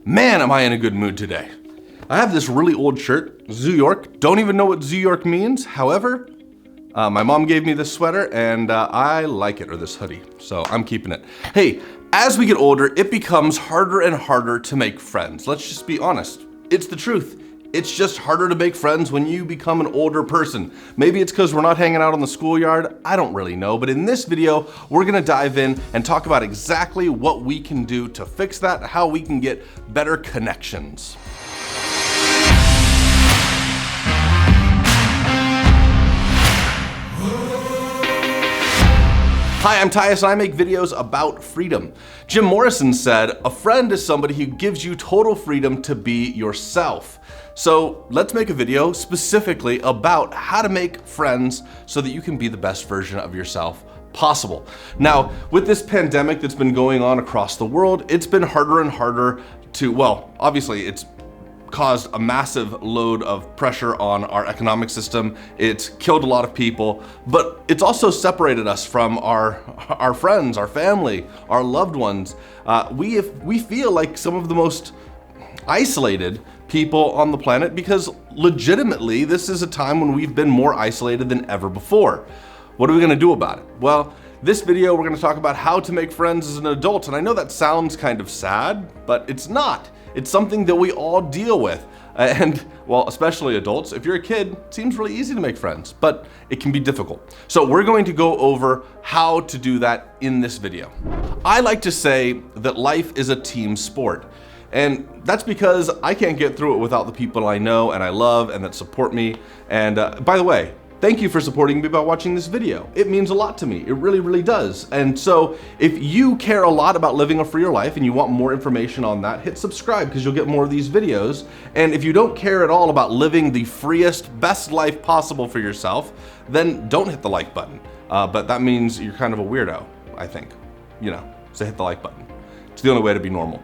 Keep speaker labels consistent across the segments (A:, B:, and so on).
A: Man, am I in a good mood today. I have this really old shirt, Zoo York. Don't even know what Zoo York means. However, my mom gave me this sweater and I like it, or this hoodie, so I'm keeping it. Hey, as we get older, it becomes harder and harder to make friends. Let's just be honest. It's the truth. It's just harder to make friends when you become an older person. Maybe it's because we're not hanging out on the schoolyard. I don't really know, but in this video, we're gonna dive in and talk about exactly what we can do to fix that, how we can get better connections. Hi, I'm Tyus and I make videos about freedom. Jim Morrison said, "A friend is somebody who gives you total freedom to be yourself." So let's make a video specifically about how to make friends so that you can be the best version of yourself possible. Now, with this pandemic that's been going on across the world, it's been harder and harder to, well, obviously it's caused a massive load of pressure on our economic system. It's killed a lot of people, but it's also separated us from our friends, our family, our loved ones. We feel like some of the most isolated people on the planet because legitimately this is a time when we've been more isolated than ever before. What are we gonna do about it? Well, this video we're gonna talk about how to make friends as an adult, and I know that sounds kind of sad, but it's not. It's something that we all deal with. And, well, especially adults. If you're a kid, it seems really easy to make friends, but it can be difficult. So we're going to go over how to do that in this video. I like to say that life is a team sport. And that's because I can't get through it without the people I know and I love and that support me. And by the way, thank you for supporting me by watching this video. It means a lot to me. It really, really does. And so if you care a lot about living a freer life and you want more information on that, hit subscribe because you'll get more of these videos. And if you don't care at all about living the freest, best life possible for yourself, then don't hit the like button. But that means you're kind of a weirdo, I think. You know, so hit the like button. It's the only way to be normal.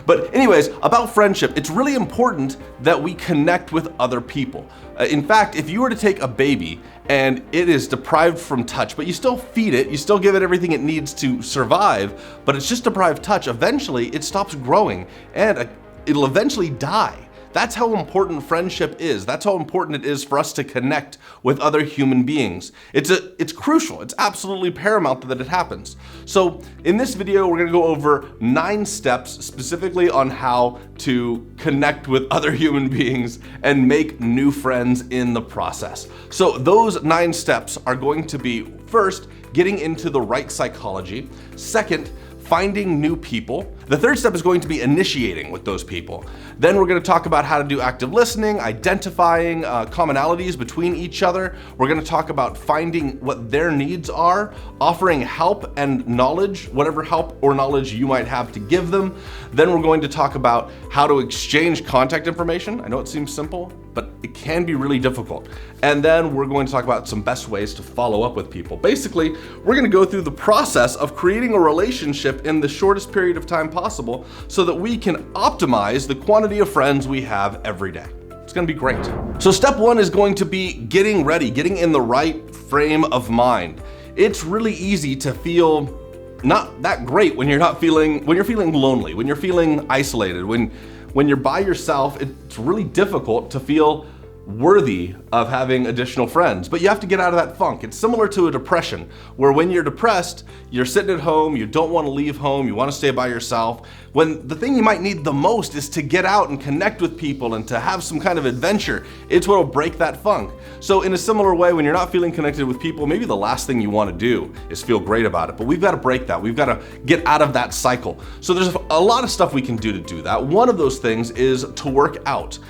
A: But anyways, about friendship, it's really important that we connect with other people. In fact, if you were to take a baby and it is deprived from touch, but you still feed it, you still give it everything it needs to survive, but it's just deprived touch, eventually it stops growing and it'll eventually die. That's how important friendship is. That's how important it is for us to connect with other human beings. It's crucial. It's absolutely paramount that it happens. So in this video, we're gonna go over 9 steps specifically on how to connect with other human beings and make new friends in the process. So those 9 steps are going to be, first, getting into the right psychology. Second, finding new people. The third step is going to be initiating with those people. Then we're gonna talk about how to do active listening, identifying commonalities between each other. We're gonna talk about finding what their needs are, offering help and knowledge, whatever help or knowledge you might have to give them. Then we're going to talk about how to exchange contact information. I know it seems simple, but it can be really difficult. And then we're going to talk about some best ways to follow up with people. Basically, we're gonna go through the process of creating a relationship in the shortest period of time possible so that we can optimize the quantity of friends we have every day. It's gonna be great. So step 1 is going to be getting ready, getting in the right frame of mind. It's really easy to feel not that great when you're feeling lonely, when you're feeling isolated, when you're by yourself. It's really difficult to feel worthy of having additional friends, but you have to get out of that funk. It's similar to a depression, where when you're depressed, you're sitting at home, you don't want to leave home, you want to stay by yourself, when the thing you might need the most is to get out and connect with people and to have some kind of adventure. It's what will break that funk. So in a similar way, when you're not feeling connected with people, maybe the last thing you want to do is feel great about it, but we've got to break that. We've got to get out of that cycle. So there's a lot of stuff we can do to do that. One of those things is to work out.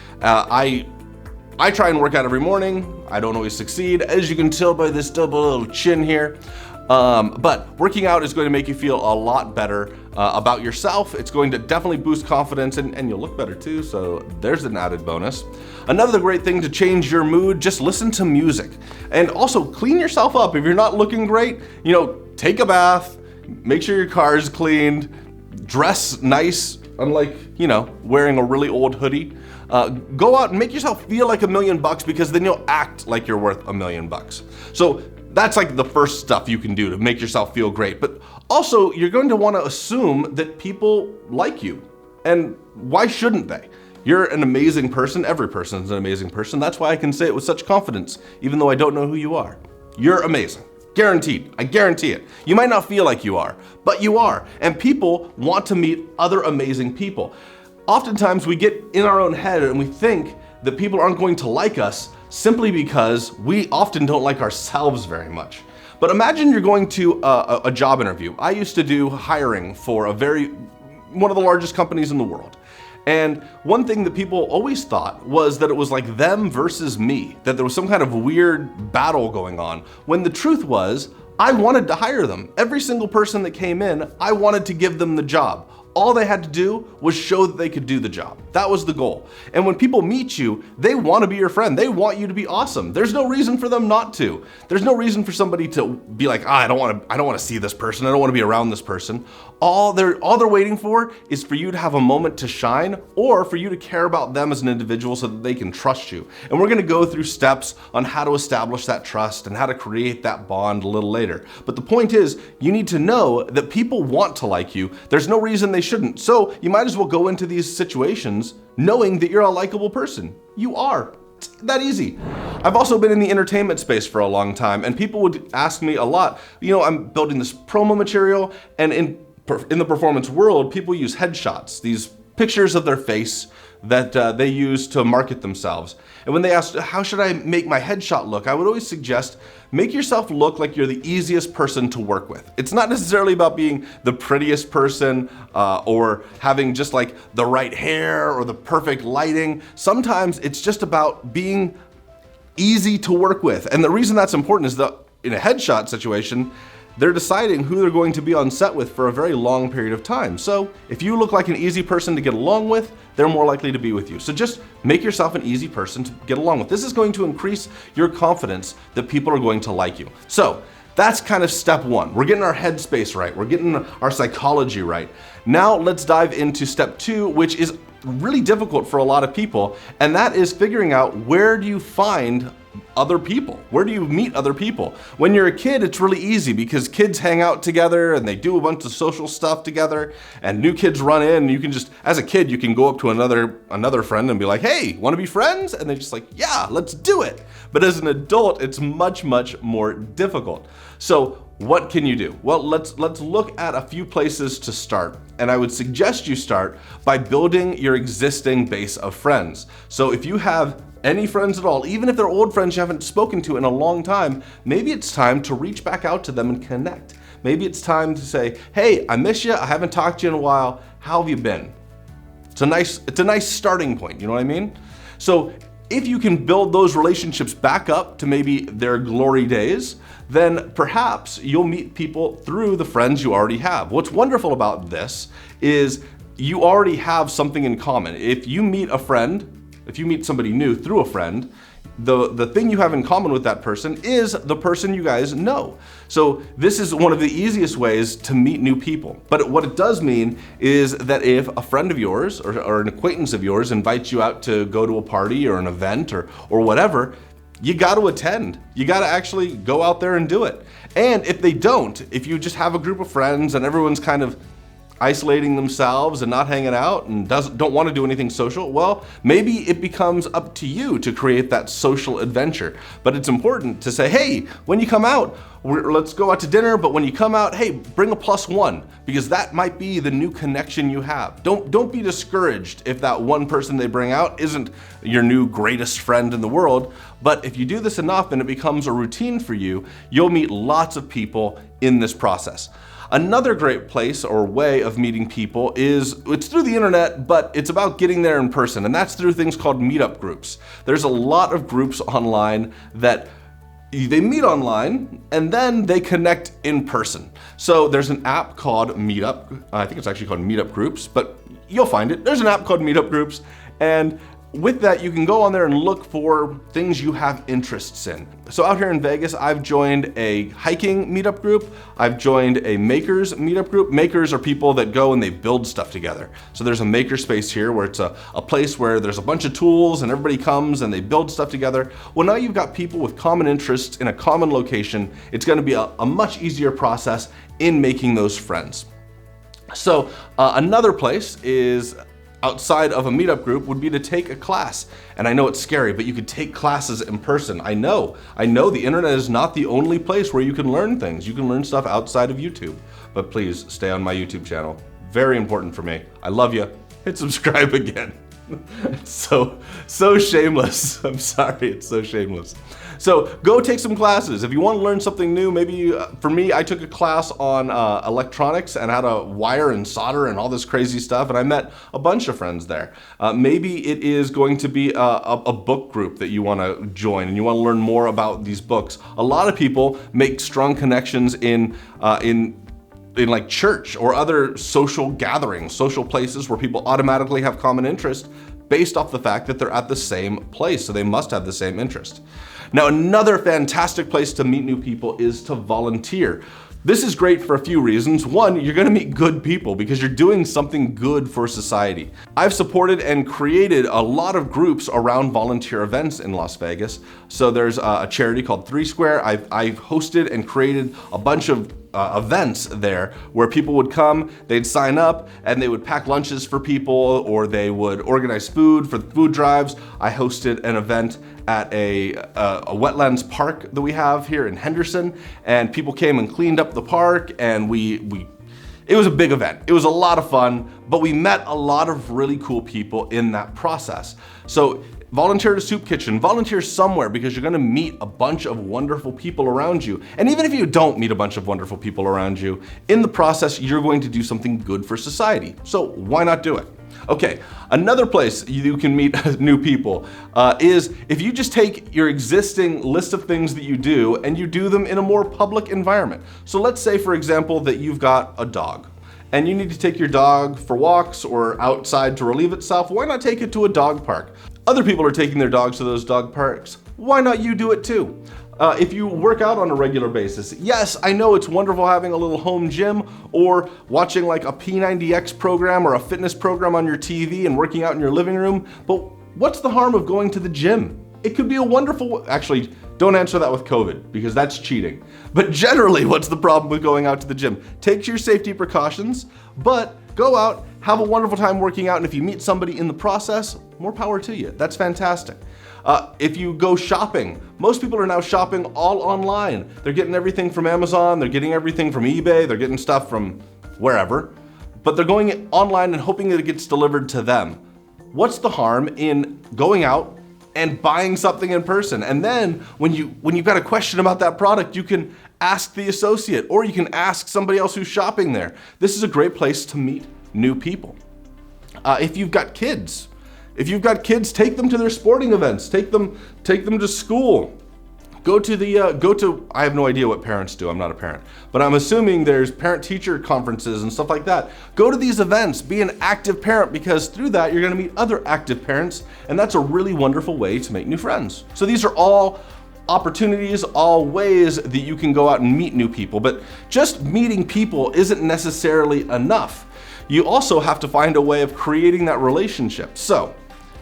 A: I try and work out every morning. I don't always succeed, as you can tell by this double little chin here. But working out is going to make you feel a lot better about yourself. It's going to definitely boost confidence and you'll look better too, so there's an added bonus. Another great thing to change your mood, just listen to music. And also clean yourself up. If you're not looking great, take a bath, make sure your car is cleaned, dress nice, unlike, wearing a really old hoodie. Go out and make yourself feel like $1 million because then you'll act like you're worth $1 million. So that's like the first stuff you can do to make yourself feel great. But also, you're going to want to assume that people like you. And why shouldn't they? You're an amazing person. Every person is an amazing person. That's why I can say it with such confidence, even though I don't know who you are. You're amazing. Guaranteed. I guarantee it. You might not feel like you are, but you are. And people want to meet other amazing people. Oftentimes we get in our own head and we think that people aren't going to like us simply because we often don't like ourselves very much. But imagine you're going to a job interview. I used to do hiring for one of the largest companies in the world. And one thing that people always thought was that it was like them versus me, that there was some kind of weird battle going on, when the truth was, I wanted to hire them. Every single person that came in, I wanted to give them the job. All they had to do was show that they could do the job. That was the goal. And when people meet you, they want to be your friend. They want you to be awesome. There's no reason for them not to. There's no reason for somebody to be like, I don't want to see this person. I don't want to be around this person. All they're waiting for is for you to have a moment to shine, or for you to care about them as an individual so that they can trust you. And we're going to go through steps on how to establish that trust and how to create that bond a little later. But the point is, you need to know that people want to like you. There's no reason they shouldn't. So you might as well go into these situations knowing that you're a likable person. You are. It's that easy. I've also been in the entertainment space for a long time, and people would ask me a lot, I'm building this promo material, and in the performance world, people use headshots, these pictures of their face that they use to market themselves. And when they asked, how should I make my headshot look? I would always suggest, make yourself look like you're the easiest person to work with. It's not necessarily about being the prettiest person or having just like the right hair or the perfect lighting. Sometimes it's just about being easy to work with. And the reason that's important is that in a headshot situation, they're deciding who they're going to be on set with for a very long period of time. So if you look like an easy person to get along with, they're more likely to be with you. So just make yourself an easy person to get along with. This is going to increase your confidence that people are going to like you. So that's kind of step one. We're getting our headspace right. We're getting our psychology right. Now let's dive into step two, which is really difficult for a lot of people. And that is figuring out, where do you find other people? Where do you meet other people? When you're a kid, it's really easy because kids hang out together and they do a bunch of social stuff together, and new kids run in, and you can just, as a kid, you can go up to another friend and be like, hey, want to be friends? And they're just like, yeah, let's do it. But as an adult, it's much, much more difficult. So what can you do? Well, let's look at a few places to start. And I would suggest you start by building your existing base of friends. So if you have any friends at all, even if they're old friends you haven't spoken to in a long time, maybe it's time to reach back out to them and connect. Maybe it's time to say, hey, I miss you. I haven't talked to you in a while. How have you been? It's a nice starting point. You know what I mean? So if you can build those relationships back up to maybe their glory days, then perhaps you'll meet people through the friends you already have. What's wonderful about this is you already have something in common. If you meet a friend, if you meet somebody new through a friend, the thing you have in common with that person is the person you guys know. So this is one of the easiest ways to meet new people. But what it does mean is that if a friend of yours or an acquaintance of yours invites you out to go to a party or an event or whatever, you got to attend. You got to actually go out there and do it. And if they don't, if you just have a group of friends and everyone's kind of isolating themselves and not hanging out and don't want to do anything social, well, maybe it becomes up to you to create that social adventure. But it's important to say, hey, when you come out, let's go out to dinner, but when you come out, hey, bring a +1, because that might be the new connection you have. Don't be discouraged if that one person they bring out isn't your new greatest friend in the world. But if you do this enough and it becomes a routine for you, you'll meet lots of people in this process. Another great place or way of meeting people it's through the internet, but it's about getting there in person, and that's through things called meetup groups. There's a lot of groups online that they meet online and then they connect in person. So there's an app called Meetup. I think it's actually called Meetup Groups, but you'll find it. There's an app called Meetup Groups, and with that, you can go on there and look for things you have interests in. So out here in Vegas, I've joined a hiking meetup group. I've joined a makers meetup group. Makers are people that go and they build stuff together. So there's a maker space here where it's a place where there's a bunch of tools and everybody comes and they build stuff together. Well, now you've got people with common interests in a common location. It's going to be a much easier process in making those friends. So another place is outside of a meetup group would be to take a class. And I know it's scary, but you could take classes in person. I know the internet is not the only place where you can learn things. You can learn stuff outside of YouTube, but please stay on my YouTube channel. Very important for me. I love you. Hit subscribe again. So shameless. I'm sorry, it's so shameless. So go take some classes. If you want to learn something new, maybe for me, I took a class on electronics and how to wire and solder and all this crazy stuff, and I met a bunch of friends there. Maybe it is going to be a book group that you want to join and you want to learn more about these books. A lot of people make strong connections in like church or other social gatherings, social places where people automatically have common interest based off the fact that they're at the same place, so they must have the same interest. Now, another fantastic place to meet new people is to volunteer. This is great for a few reasons. One, you're gonna meet good people because you're doing something good for society. I've supported and created a lot of groups around volunteer events in Las Vegas. So there's a charity called 3 Square. I've hosted and created a bunch of events there where people would come, they'd sign up, and they would pack lunches for people, or they would organize food for the food drives. I hosted an event at a wetlands park that we have here in Henderson, and people came and cleaned up the park, and it was a big event. It was a lot of fun, but we met a lot of really cool people in that process. So volunteer at a soup kitchen, volunteer somewhere, because you're gonna meet a bunch of wonderful people around you. And even if you don't meet a bunch of wonderful people around you, in the process, you're going to do something good for society. So why not do it? Okay, another place you can meet new people is if you just take your existing list of things that you do and you do them in a more public environment. So let's say, for example, that you've got a dog and you need to take your dog for walks or outside to relieve itself. Why not take it to a dog park? Other people are taking their dogs to those dog parks. Why not you do it too? If you work out on a regular basis, yes, I know it's wonderful having a little home gym or watching like a P90X program or a fitness program on your TV and working out in your living room, but what's the harm of going to the gym? It could be a wonderful, actually, don't answer that with COVID because that's cheating. But generally, what's the problem with going out to the gym? Take your safety precautions, but go out, have a wonderful time working out, and if you meet somebody in the process, more power to you. That's fantastic. If you go shopping, most people are now shopping all online. They're getting everything from Amazon, they're getting everything from eBay, they're getting stuff from wherever, but they're going online and hoping that it gets delivered to them. What's the harm in going out and buying something in person? And then when you've got a question about that product, you can ask the associate or you can ask somebody else who's shopping there. This is a great place to meet new people. If you've got kids, take them to their sporting events, take them to school. Go to, I have no idea what parents do, I'm not a parent, but I'm assuming there's parent-teacher conferences and stuff like that. Go to these events, be an active parent, because through that you're gonna meet other active parents, and that's a really wonderful way to make new friends. So these are all opportunities, all ways that you can go out and meet new people, but just meeting people isn't necessarily enough. You also have to find a way of creating that relationship. So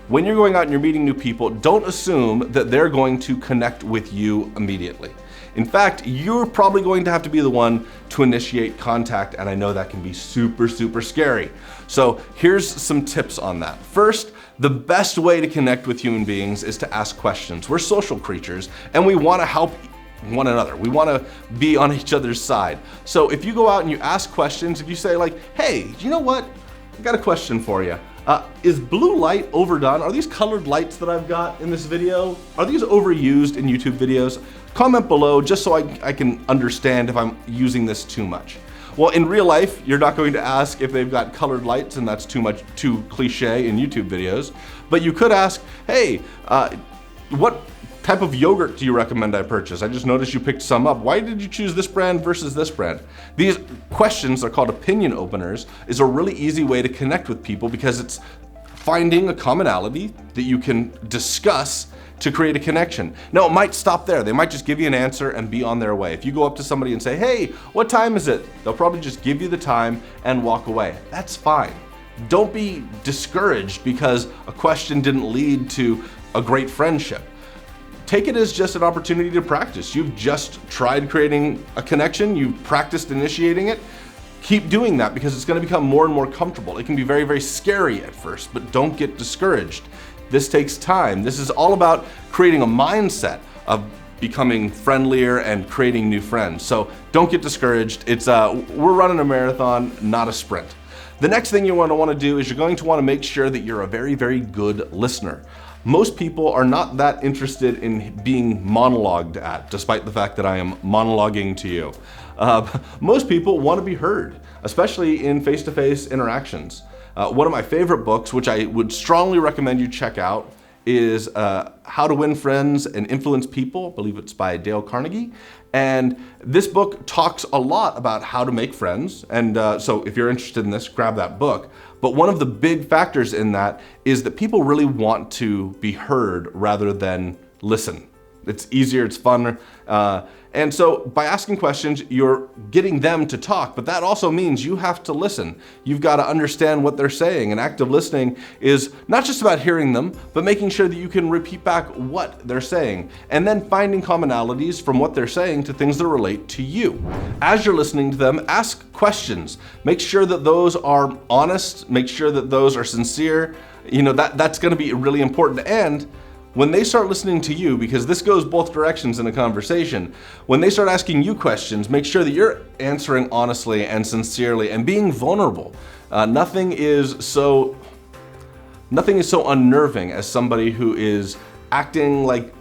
A: when you're going out and you're meeting new people, don't assume that they're going to connect with you immediately. In fact, you're probably going to have to be the one to initiate contact, and I know that can be super, super scary. So here's some tips on that. First, the best way to connect with human beings is to ask questions. We're social creatures, and we want to help one another. We want to be on each other's side. So if you go out and you ask questions, if you say like, hey, you know what? I got a question for you. Is blue light overdone? Are these colored lights that I've got in this video, are these overused in YouTube videos? Comment below just so I can understand if I'm using this too much. Well, in real life, you're not going to ask if they've got colored lights, and that's too cliche in YouTube videos. But you could ask, hey, what type of yogurt do you recommend I purchase? I just noticed you picked some up. Why did you choose this brand versus this brand? These questions are called opinion openers, is a really easy way to connect with people because it's finding a commonality that you can discuss to create a connection. Now, it might stop there. They might just give you an answer and be on their way. If you go up to somebody and say, hey, what time is it? They'll probably just give you the time and walk away. That's fine. Don't be discouraged because a question didn't lead to a great friendship. Take it as just an opportunity to practice. You've just tried creating a connection, you've practiced initiating it. Keep doing that because it's going to become more and more comfortable. It can be very, very scary at first, but don't get discouraged. This takes time. This is all about creating a mindset of becoming friendlier and creating new friends. So don't get discouraged. We're running a marathon, not a sprint. The next thing you're going to want to do is you're going to want to make sure that you're a very, very good listener. Most people are not that interested in being monologued at, despite the fact that I am monologuing to you. Most people want to be heard, especially in face-to-face interactions. One of my favorite books, which I would strongly recommend you check out, is How to Win Friends and Influence People. I believe it's by Dale Carnegie. And this book talks a lot about how to make friends. And so if you're interested in this, grab that book. But one of the big factors in that is that people really want to be heard rather than listen. It's easier, it's fun. And so by asking questions, you're getting them to talk, but that also means you have to listen. You've got to understand what they're saying. And active listening is not just about hearing them, but making sure that you can repeat back what they're saying, and then finding commonalities from what they're saying to things that relate to you. As you're listening to them, ask questions. Make sure that those are honest, make sure that those are sincere. That's going to be really important. And when they start listening to you, because this goes both directions in a conversation, when they start asking you questions, make sure that you're answering honestly and sincerely and being vulnerable. Nothing is so unnerving as somebody who is acting like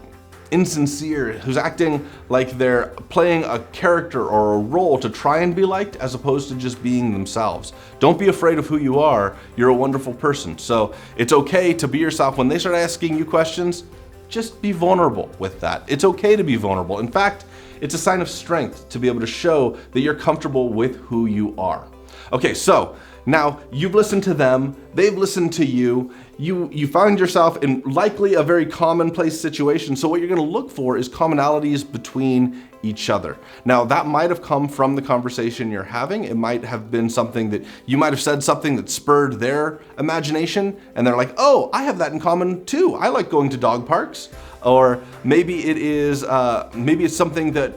A: insincere, who's acting like they're playing a character or a role to try and be liked as opposed to just being themselves. Don't be afraid of who you are. You're a wonderful person. So it's okay to be yourself. When they start asking you questions, just be vulnerable with that. It's okay to be vulnerable. In fact, it's a sign of strength to be able to show that you're comfortable with who you are. Okay, so now you've listened to them, they've listened to you, you find yourself in likely a very commonplace situation. So what you're going to look for is commonalities between each other. Now that might have come from the conversation you're having. It might have been something that you might have said something that spurred their imagination and they're like, oh, I have that in common too. I like going to dog parks. Or maybe it's something that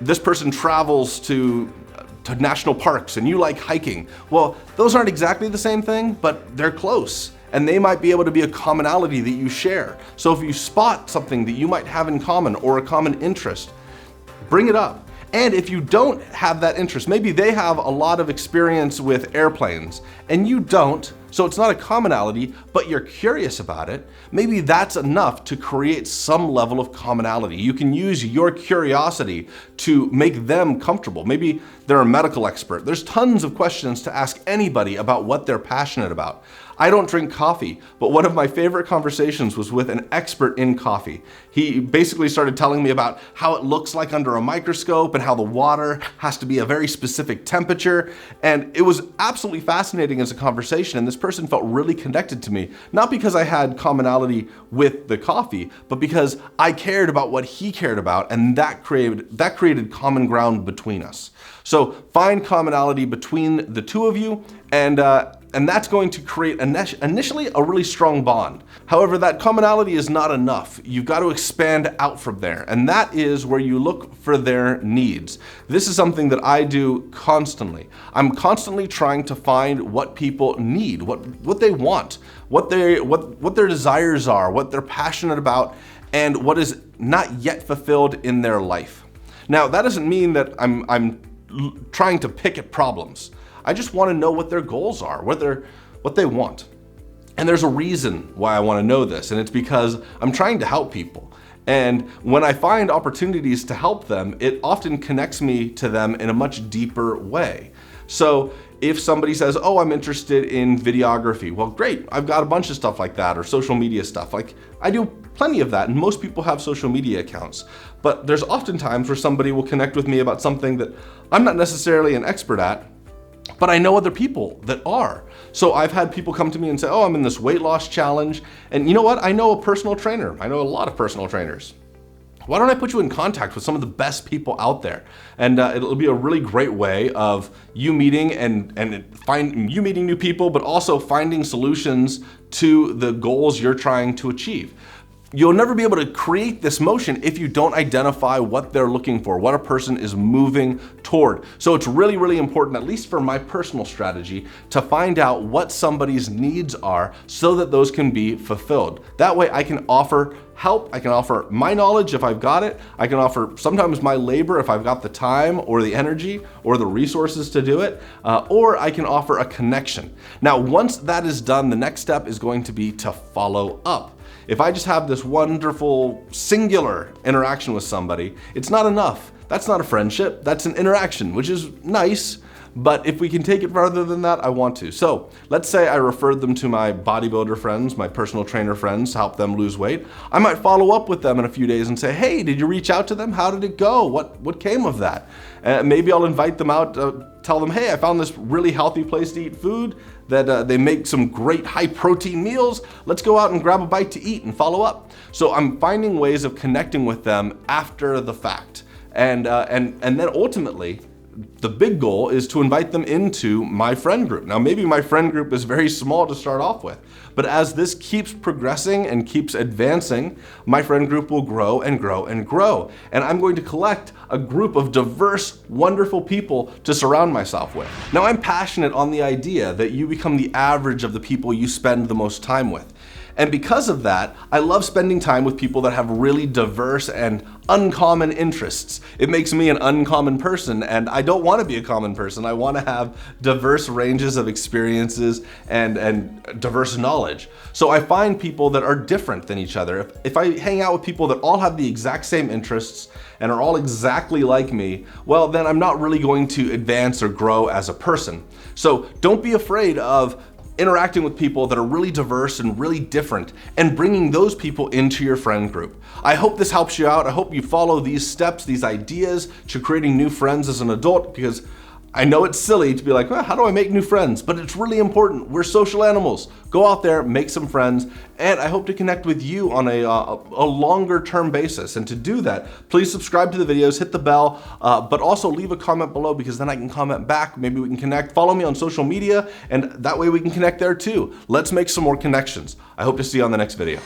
A: this person travels to national parks and you like hiking. Well, those aren't exactly the same thing, but they're close. And they might be able to be a commonality that you share. So if you spot something that you might have in common or a common interest, bring it up. And if you don't have that interest, maybe they have a lot of experience with airplanes and you don't, so it's not a commonality, but you're curious about it, maybe that's enough to create some level of commonality. You can use your curiosity to make them comfortable. Maybe they're a medical expert. There's tons of questions to ask anybody about what they're passionate about. I don't drink coffee, but one of my favorite conversations was with an expert in coffee. He basically started telling me about how it looks like under a microscope and how the water has to be a very specific temperature. And it was absolutely fascinating as a conversation. And this person felt really connected to me, not because I had commonality with the coffee, but because I cared about what he cared about. And that created common ground between us. So find commonality between the two of you, and that's going to create initially a really strong bond. However, that commonality is not enough. You've got to expand out from there, and that is where you look for their needs. This is something that I do constantly. I'm constantly trying to find what people need, what they want, what their desires are, what they're passionate about, and what is not yet fulfilled in their life. Now, that doesn't mean that I'm trying to pick at problems. I just want to know what their goals are, what they want. And there's a reason why I want to know this, and it's because I'm trying to help people. And when I find opportunities to help them, it often connects me to them in a much deeper way. So if somebody says, oh, I'm interested in videography, well, great, I've got a bunch of stuff like that, or social media stuff. Like, I do plenty of that, and most people have social media accounts. But there's often times where somebody will connect with me about something that I'm not necessarily an expert at, but I know other people that are. So I've had people come to me and say, oh, I'm in this weight loss challenge. And you know what? I know a personal trainer. I know a lot of personal trainers. Why don't I put you in contact with some of the best people out there? And it'll be a really great way of you meeting and you meeting new people, but also finding solutions to the goals you're trying to achieve. You'll never be able to create this motion if you don't identify what they're looking for, what a person is moving toward. So it's really, really important, at least for my personal strategy, to find out what somebody's needs are so that those can be fulfilled. That way I can offer help, I can offer my knowledge if I've got it, I can offer sometimes my labor if I've got the time or the energy or the resources to do it, or I can offer a connection. Now, once that is done, the next step is going to be to follow up. If I just have this wonderful singular interaction with somebody, it's not enough. That's not a friendship, that's an interaction, which is nice, but if we can take it farther than that, I want to. So let's say I referred them to my bodybuilder friends, my personal trainer friends to help them lose weight. I might follow up with them in a few days and say, hey, did you reach out to them? How did it go? What came of that? Maybe I'll invite them out, tell them, hey, I found this really healthy place to eat food, that they make some great high protein meals. Let's go out and grab a bite to eat and follow up. So I'm finding ways of connecting with them after the fact. And then ultimately, the big goal is to invite them into my friend group. Now, maybe my friend group is very small to start off with, but as this keeps progressing and keeps advancing, my friend group will grow and grow and grow. And I'm going to collect a group of diverse, wonderful people to surround myself with. Now, I'm passionate on the idea that you become the average of the people you spend the most time with. And because of that, I love spending time with people that have really diverse and uncommon interests. It makes me an uncommon person, and I don't want to be a common person. I want to have diverse ranges of experiences and diverse knowledge. So I find people that are different than each other. If I hang out with people that all have the exact same interests and are all exactly like me, well, then I'm not really going to advance or grow as a person. So don't be afraid of interacting with people that are really diverse and really different and bringing those people into your friend group. I hope this helps you out. I hope you follow these steps, these ideas to creating new friends as an adult, because I know it's silly to be like, well, how do I make new friends? But it's really important. We're social animals. Go out there, make some friends, and I hope to connect with you on a longer term basis. And to do that, please subscribe to the videos, hit the bell, but also leave a comment below, because then I can comment back. Maybe we can connect. Follow me on social media, and that way we can connect there too. Let's make some more connections. I hope to see you on the next video.